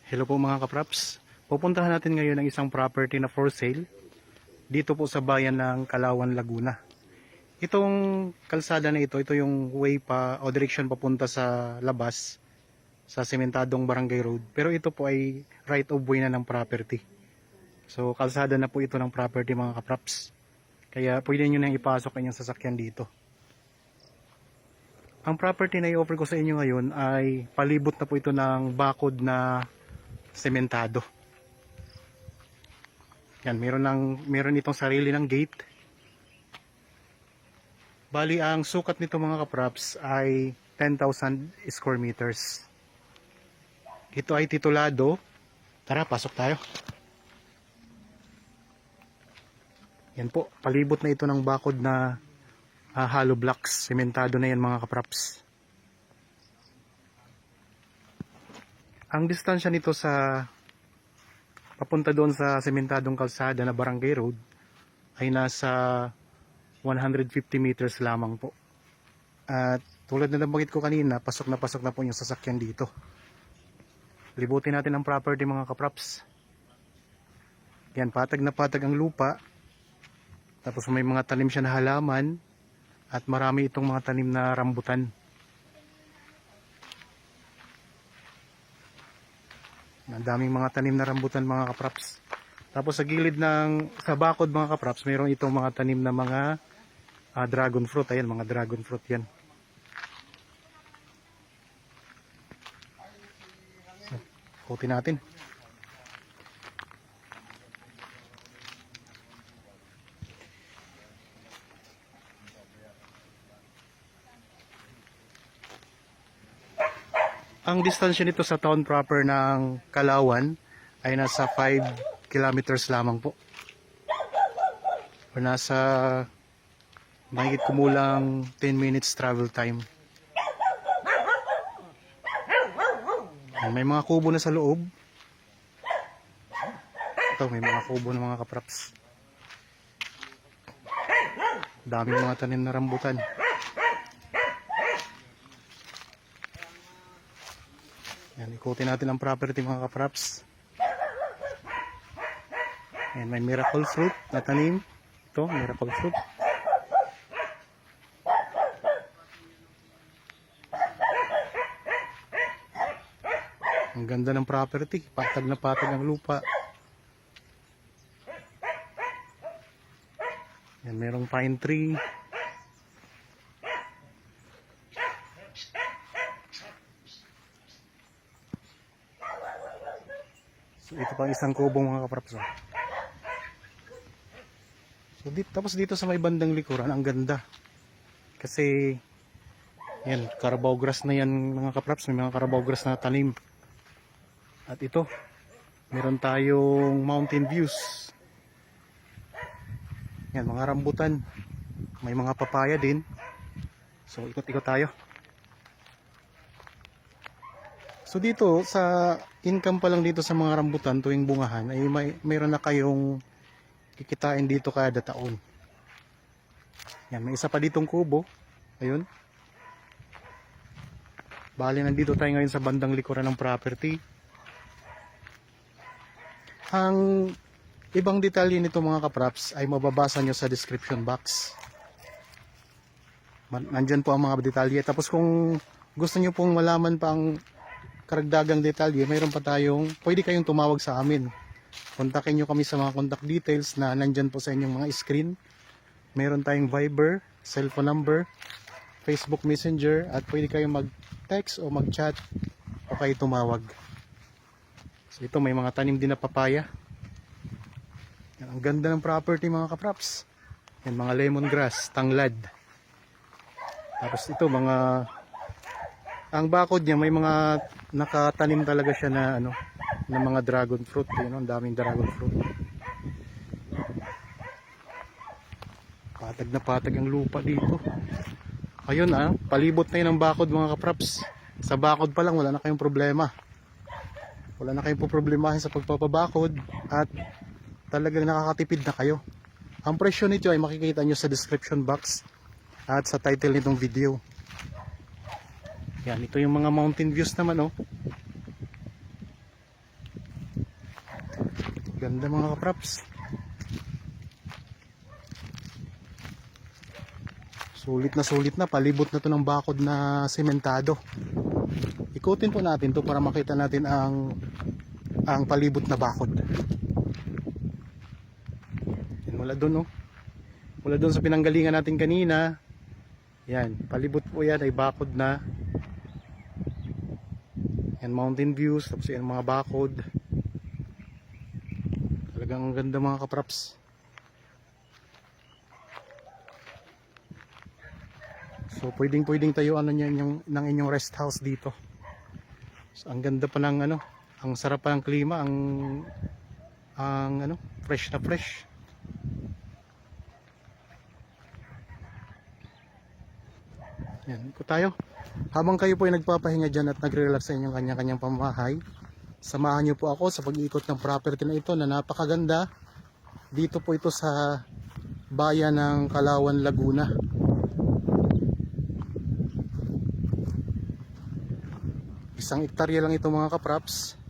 Hello po mga kapraps. Pupuntahan natin ngayon ang isang property na for sale dito po sa bayan ng Kalawan, Laguna. Itong kalsada na ito yung way pa o direction papunta sa labas sa sementadong barangay road. Pero ito po ay right of way na ng property. So kalsada na po ito ng property mga kapraps. Kaya pwede nyo nang ipasok ang inyong sasakyan dito. Ang property na i-offer ko sa inyo ngayon ay palibot na po ito ng bakod na sementado. Yan, meron itong sarili ng gate. Bali, ang sukat nito mga kapraps ay 10,000 square meters. Ito ay titulado. Tara, pasok tayo. Yan po, palibot na ito ng bakod na hollow blocks. Sementado na yan mga kapraps. Ang distansya nito sa papunta doon sa sementadong kalsada na barangay road ay nasa 150 meters lamang po. At tulad na nabanggit ko kanina, pasok na po yung sasakyan dito. Libutin natin ang property mga kapraps. Yan, patag na patag ang lupa. Tapos may mga tanim siya na halaman at marami itong mga tanim na rambutan. Ang daming mga tanim na rambutan mga kapraps. Tapos sa gilid sa bakod mga kapraps, mayroon itong mga tanim na mga dragon fruit. Ayan, mga dragon fruit yan. So, kutin natin. Ang distansya nito sa town proper ng Kalawan ay nasa 5 kilometers lamang po. O nasa mahigit kumulang 10 minutes travel time. May mga kubo na sa loob. Ito, may mga kubo na mga kapraps. Daming mga tanim na rambutan. Yan, ikutin natin ang property mga kapraps. Yan, may miracle fruit na tanim. Ito, miracle fruit. Ang ganda ng property. Patag na patag ang lupa. Yan, merong pine tree. So, ito pang isang kubong mga kapraps. So, tapos dito sa may bandang likuran, ang ganda. Kasi, yan, Carabao grass na yan mga kapraps. May mga Carabao grass na tanim. At ito, meron tayong mountain views. Yan, mga rambutan. May mga papaya din. So, ikot-ikot tayo. So dito sa income pa lang dito sa mga rambutan tuwing bungahan ay mayroon na kayong kikitain dito kada taon. Yan, may isa pa ditong kubo. Ayun. Bali, nandito tayo ngayon sa bandang likuran ng property. Ang ibang detalye nito mga kapraps ay mababasa nyo sa description box. Nandyan po ang mga detalye. Tapos kung gusto nyo pong malaman pa ang karagdagang detalye, mayroon pa pwede kayong tumawag sa amin. Kontakin nyo kami sa mga contact details na nandyan po sa inyong mga screen. Mayroon tayong Viber, cellphone number, Facebook Messenger, at pwede kayong mag-text o mag-chat o kayo tumawag. So ito, may mga tanim din na papaya. Yan, ang ganda ng property mga kapraps. Yan, mga lemongrass, tanglad. Tapos ito, ang bakod niya may mga nakatanim talaga siya na na mga dragon fruit, ang daming dragon fruit. Patag na patag ang lupa dito. Ayun palibot na yun ang bakod mga kapraps. Sa bakod pa lang wala na kayong problema. Wala na kayong problemahin sa pagpapabakod at talagang nakakatipid na kayo. Ang presyo nito ay makikita nyo sa description box at sa title nitong video. Yan, ito yung mga mountain views naman Ganda mga kapraps. Sulit na, palibot na to ng bakod na sementado. Ikutin po natin to para makita natin ang palibot na bakod. Yan, mula doon, oh. Mula doon sa pinanggalingan natin kanina. Yan, palibot po yan ay bakod na. Yan, mountain views, tapos yan mga bakod. Talagang ganda mga kapraps. So pwedeng tayo ng inyong rest house dito. So, ang ganda pa ng ang sarap pa ng klima, ang fresh na fresh. Yan, ikot tayo. Habang kayo po ay nagpapahinga dyan at nagre-relax sa inyong kanya-kanyang pamamahay, samahan niyo po ako sa pag-iikot ng property na ito na napakaganda. Dito po ito sa bayan ng Kalawan, Laguna. Isang hektarya lang ito mga kapraps.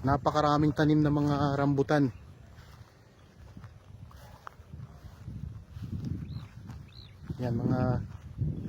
Napakaraming tanim na mga rambutan. Yan, mga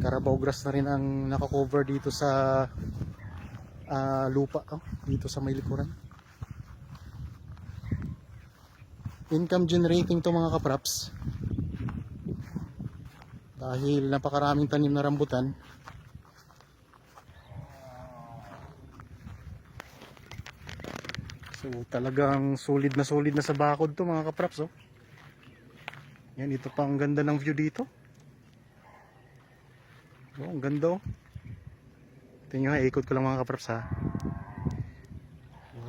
Carabao grass na rin ang nakakover dito sa lupa, dito sa may likuran. Income generating to mga kapraps. Dahil napakaraming tanim na rambutan. So talagang solid na sa bakod to mga kapraps, oh. Yan, ito pa ang ganda ng view dito. Oh, ang ganda, oh. Tingnan nyo, ikot ko lang mga kapraps, ha.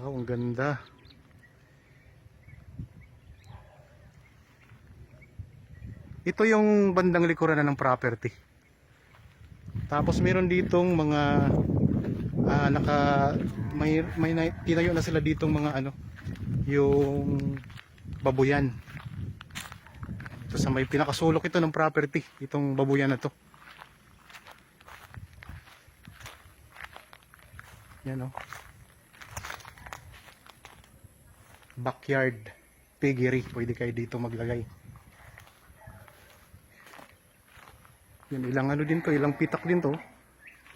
Wow, ang ganda. Ito yung bandang likuran na ng property. Tapos meron ditong mga may tinayo na sila ditong mga yung babuyan. Ito sa may pinakasulok ito ng property, itong babuyan na to. Yan, oh. Backyard piggery, pwede kayo dito maglagay. Yan, ilang din to, ilang pitak din to.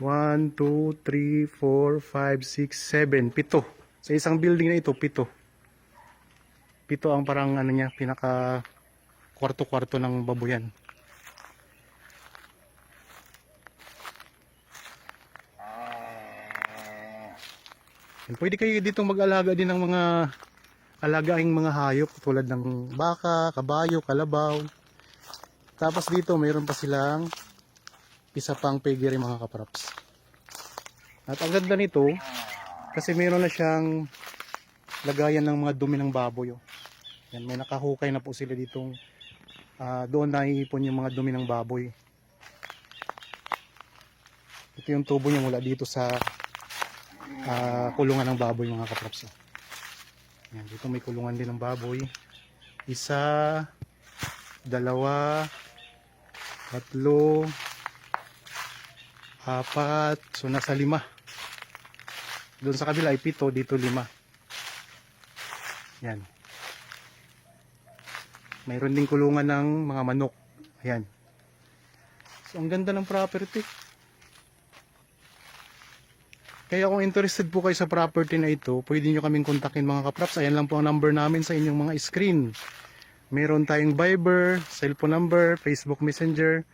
1, 2, 3, 4, 5, 6, 7, 7. Sa isang building na ito, 7. 7 ang parang niya, pinaka kwarto-kwarto ng babuyan. And pwede kayo dito mag-alaga din ng mga alagaing mga hayop tulad ng baka, kabayo, kalabaw. Tapos dito mayroon pa silang isa pang piggery mga kapraps. At ang ganda nito kasi meron na siyang lagayan ng mga dumi ng baboy, oh. Yan, may nakahukay na po sila ditong doon naiipon yung mga dumi ng baboy. Ito yung tubo niya mula dito sa kulungan ng baboy mga kapraps, oh. Yan, dito may kulungan din ng baboy. Isa, dalawa, tatlo, apat, so nasa 5. Doon sa kabila ay 7, dito 5. Yan. Mayroon din kulungan ng mga manok. Ayan. So ang ganda ng property. Kaya kung interested po kayo sa property na ito, pwede nyo kaming kontakin mga kapraps. Ayan lang po ang number namin sa inyong mga screen. Meron tayong Viber, cellphone number, Facebook Messenger,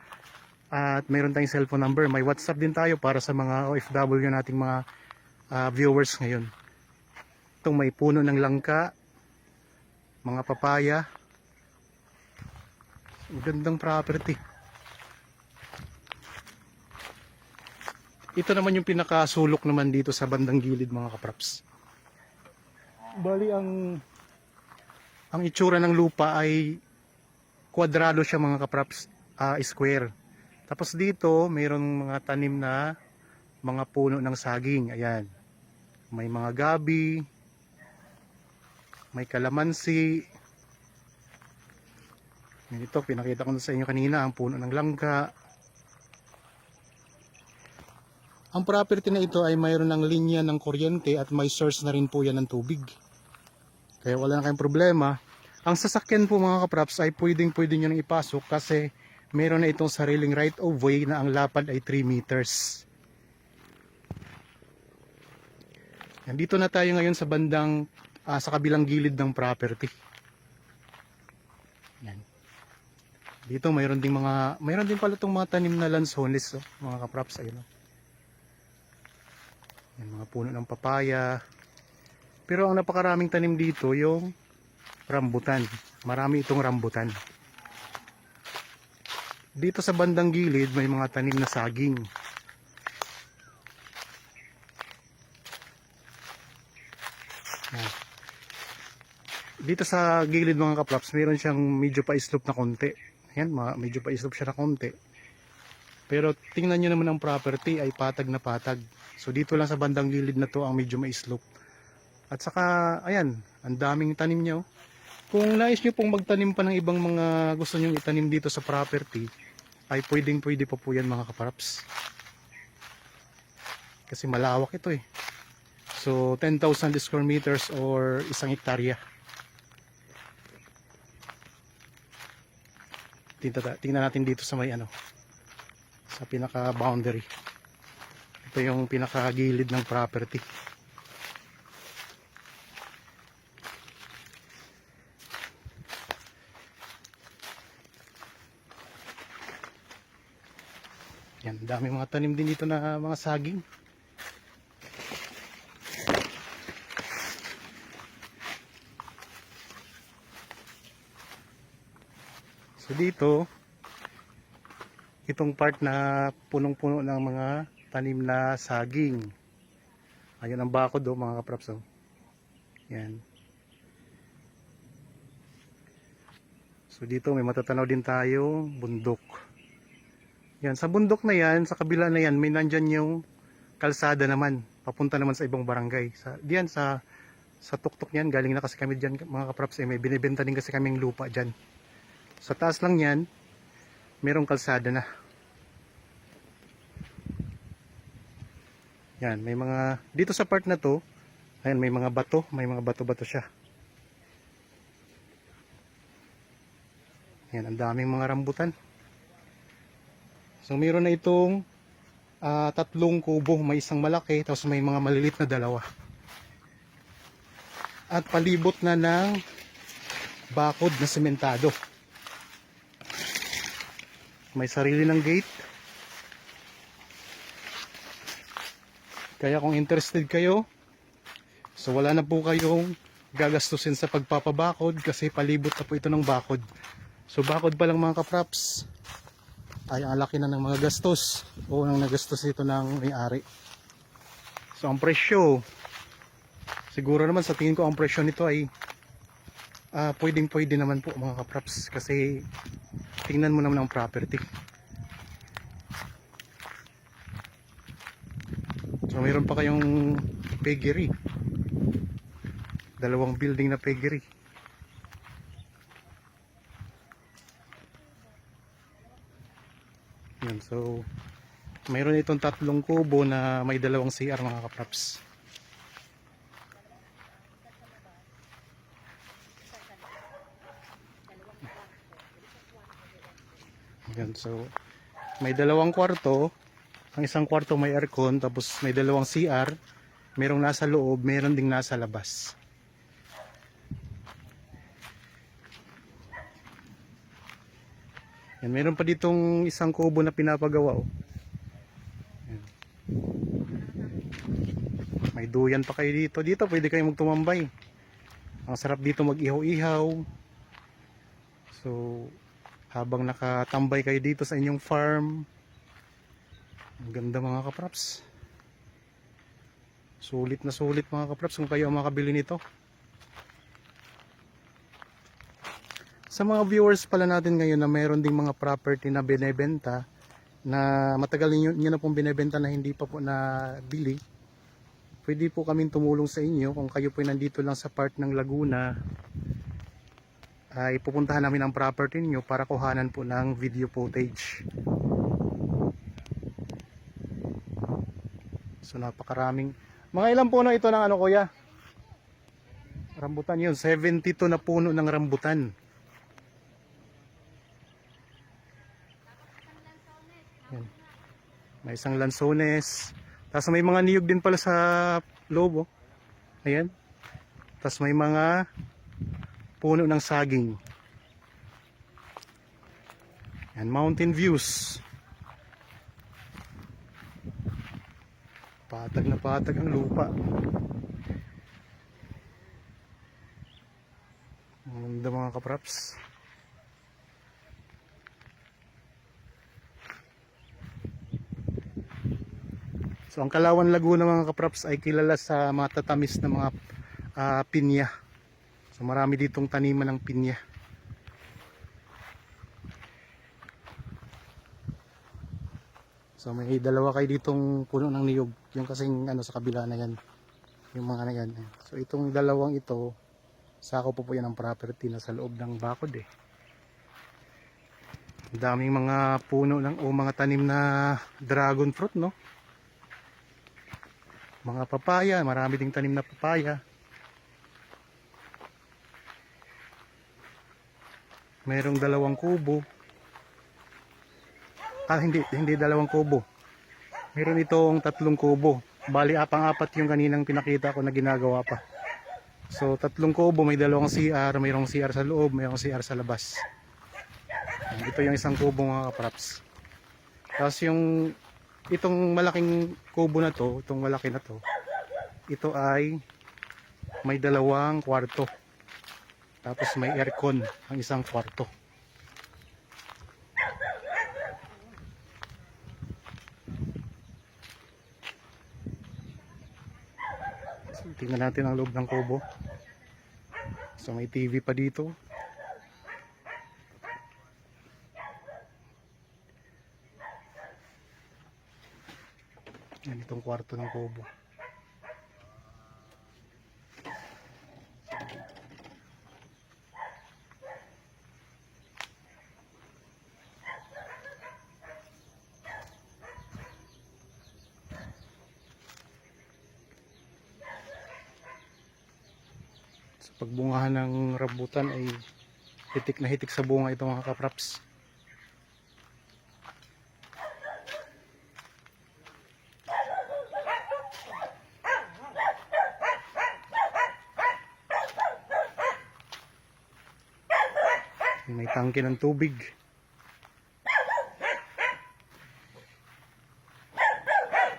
at meron tayong cellphone number. May WhatsApp din tayo para sa mga OFW nating mga viewers ngayon. Itong may puno ng langka, mga papaya. Gandang property. Ito naman yung pinakasulok naman dito sa bandang gilid mga kapraps. Bali ang itsura ng lupa ay kwadrado siya mga kapraps, square. Tapos dito mayroong mga tanim na mga puno ng saging. Ayan. May mga gabi, may kalamansi. Ito pinakita ko sa inyo kanina ang puno ng langka. Ang property na ito ay mayroon ng linya ng kuryente at may source na rin po yan ng tubig. Kaya wala na kayong problema. Ang sasakyan po mga kapraps ay pwedeng nyo nang ipasok kasi meron na itong sariling right of way na ang lapad ay 3 meters. Dito na tayo ngayon sa bandang sa kabilang gilid ng property. Yan. Dito mayroon din pala itong mga tanim na lansones, oh, mga kapraps, ayun. Oh. Yan, mga puno ng papaya. Pero ang napakaraming tanim dito yung rambutan. Marami itong rambutan. Dito sa bandang gilid may mga tanim na saging. Yan. Dito sa gilid mga kapraps, meron siyang medyo pa-slope na konti. Yan, medyo pa-slope siya na konti. Pero tingnan nyo naman ang property ay patag na patag. So dito lang sa bandang gilid na to ang medyo ma-slope. At saka, ayan, ang daming tanim nyo. Kung nais nyo pong magtanim pa ng ibang mga gusto nyo itanim dito sa property, ay pwede pa po yan mga kapraps. Kasi malawak ito eh. So 10,000 square meters or 1 hektarya. Tingnan natin dito sa may sa pinaka boundary. Ito yung pinaka gilid ng property. Yan, dami mga tanim din dito na mga saging. So dito, itong part na punong-puno ng mga tanim na saging. Ayun ang bakod mga kapraps. Yan. So dito may matatanaw din tayong bundok. Yan, sa bundok na yan, sa kabila na yan, may nandyan yung kalsada naman, papunta naman sa ibang barangay. Diyan sa tuktok niyan, galing na kasi kami diyan mga kapraps, may binibenta din kasi kaming lupa diyan. Sa taas lang yan, merong kalsada na. Yan, may mga, dito sa part na to, ayan, may mga bato siya. Yan, ang daming mga rambutan. So, meron na itong 3 kubo, may isang malaki, tapos may mga malilit na 2. At palibot na ng bakod na sementado. May sarili ng gate. Kaya kung interested kayo, so wala na po kayong gagastusin sa pagpapabakod kasi palibot na po ito ng bakod. So bakod pa lang mga kapraps, ay ang laki na ng mga gastos o ang nagastos ito ng may-ari. So ang presyo, siguro naman sa tingin ko ang presyo nito ay pwede naman po mga kapraps kasi tingnan mo naman ang property. So mayroon pa kayong piggery, 2 building na piggery. Yan, so mayroon itong 3 kubo na may 2 CR mga kapraps. Yan, so may 2 kwarto. Ang isang kwarto may aircon, tapos may 2 CR, merong nasa loob, meron ding nasa labas. Yan, meron pa ditong isang kubo na pinapagawa. Yan. May duyan pa kayo dito. Dito pwede kayong magtumambay. Ang sarap dito mag-ihaw-ihaw. So habang nakatambay kayo dito sa inyong farm, ang ganda mga kapraps. Sulit na sulit mga kapraps kung kayo ang makabili nito. Sa mga viewers pala natin ngayon na mayroon ding mga property na binebenta na matagal nyo na pong binebenta na hindi pa po nabili, pwede po kaming tumulong sa inyo. Kung kayo po nandito lang sa part ng Laguna, ay pupuntahan namin ang property niyo para kuhanan po ng video footage. So napakaraming. Mga ilang puno ito ng ano kuya? Rambutan yun. 72 na puno ng rambutan. Yan. May isang lansones. Tapos may mga niyog din pala sa loob. Oh. Ayan. Tapos may mga puno ng saging. Yan, mountain views. Patag na patag ang lupa. Ang ganda mga kapraps. So ang Kalawan Laguna mga kapraps ay kilala sa mga tatamis na mga pinya. So marami ditong taniman ng pinya. So may dalawa kayo ditong puno ng niyog, yung kasing ano sa kabila na yan, yung mga na yan. So itong dalawang ito, sako po yan ng property na sa loob ng bakod eh. Daming mga puno ng o mga tanim na dragon fruit, no? Mga papaya, marami ding tanim na papaya. Mayroong dalawang kubo. Hindi dalawang kubo. Meron itong 3 kubo. Bali apang-apat yung kaninang pinakita ko na ginagawa pa. So 3 kubo, may dalawang CR, mayroong CR sa loob, mayroong CR sa labas. Ito yung isang kubo mga kapraps. Tapos yung itong malaking kubo na to, itong malaki na to, ito ay may 2 kwarto. Tapos may aircon ang isang kwarto. So, tingnan natin ang loob ng kubo. So may TV pa dito. Yan itong kwarto ng kubo. Sa pagbungahan ng rambutan ay hitik na hitik sa bunga ito mga kapraps. May tangke ng tubig.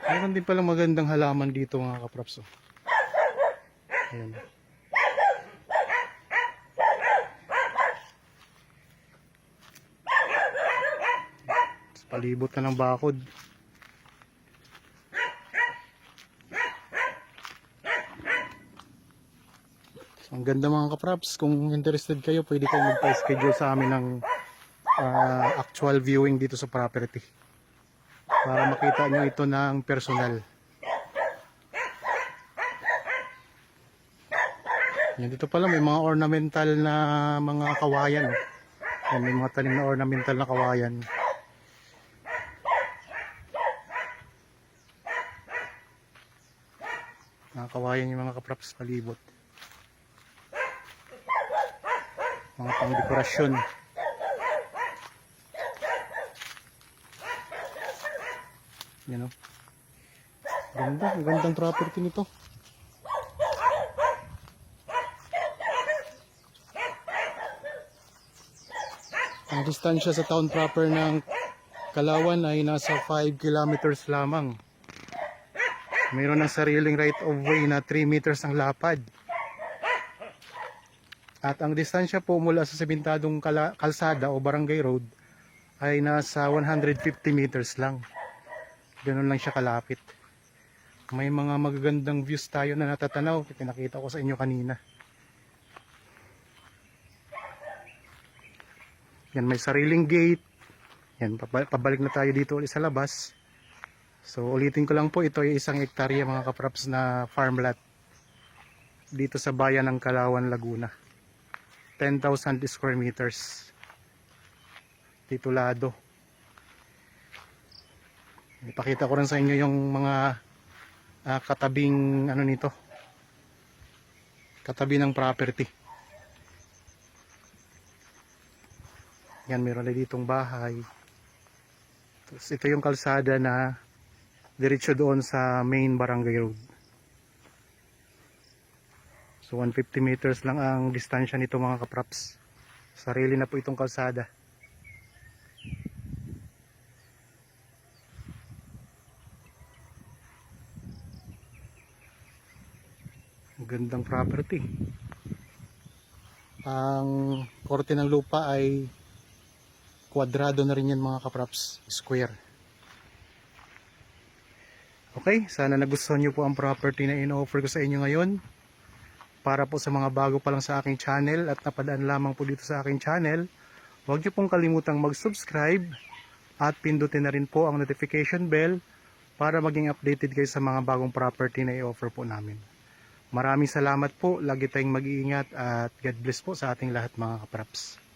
Meron din palang magandang halaman dito mga kapraps. Ayan. Palibot na ng bakod. So, ang ganda mga kapraps. Kung interested kayo, pwede kayo magpa-schedule sa amin ng actual viewing dito sa property. Para makita nyo ito ng personal. Yan, dito pala may mga ornamental na mga kawayan. Yan, may mga tanim na ornamental na kawayan. Kawayan yung mga kapraps palibot. Mga pang dekorasyon. Yan o. Ganda, ang gandang property nito. Ang distansya sa town proper ng Kalawan ay nasa 5 kilometers lamang. Mayroon ng sariling right of way na 3 meters ang lapad. At ang distansya po mula sa sementadong kalsada o barangay road ay nasa 150 meters lang. Ganun lang siya kalapit. May mga magagandang views tayo na natatanaw. Pinakita ko sa inyo kanina. Yan, may sariling gate. Yan, pabalik na tayo dito ulit sa labas. So ulitin ko lang po, ito ay 1 hektarya mga kapraps na farmland dito sa bayan ng Kalawan, Laguna. 10,000 square meters. Titulado. Ipakita ko rin sa inyo yung mga katabing ano nito, katabi ng property. Yan, meron na ditong bahay. Tapos ito yung kalsada na diretso doon sa main barangay road. So 150 meters lang ang distansya nito mga kapraps. Sarili na po itong kalsada. Gandang property. Ang korte ng lupa ay kwadrado na rin yan mga kapraps, square. Okay, sana nagustuhan nyo po ang property na in-offer ko sa inyo ngayon. Para po sa mga bago pa lang sa aking channel at napadaan lamang po dito sa aking channel, huwag nyo pong kalimutang mag-subscribe at pindutin na rin po ang notification bell para maging updated kayo sa mga bagong property na i-offer po namin. Maraming salamat po, lagi tayong mag-iingat at God bless po sa ating lahat mga kapraps.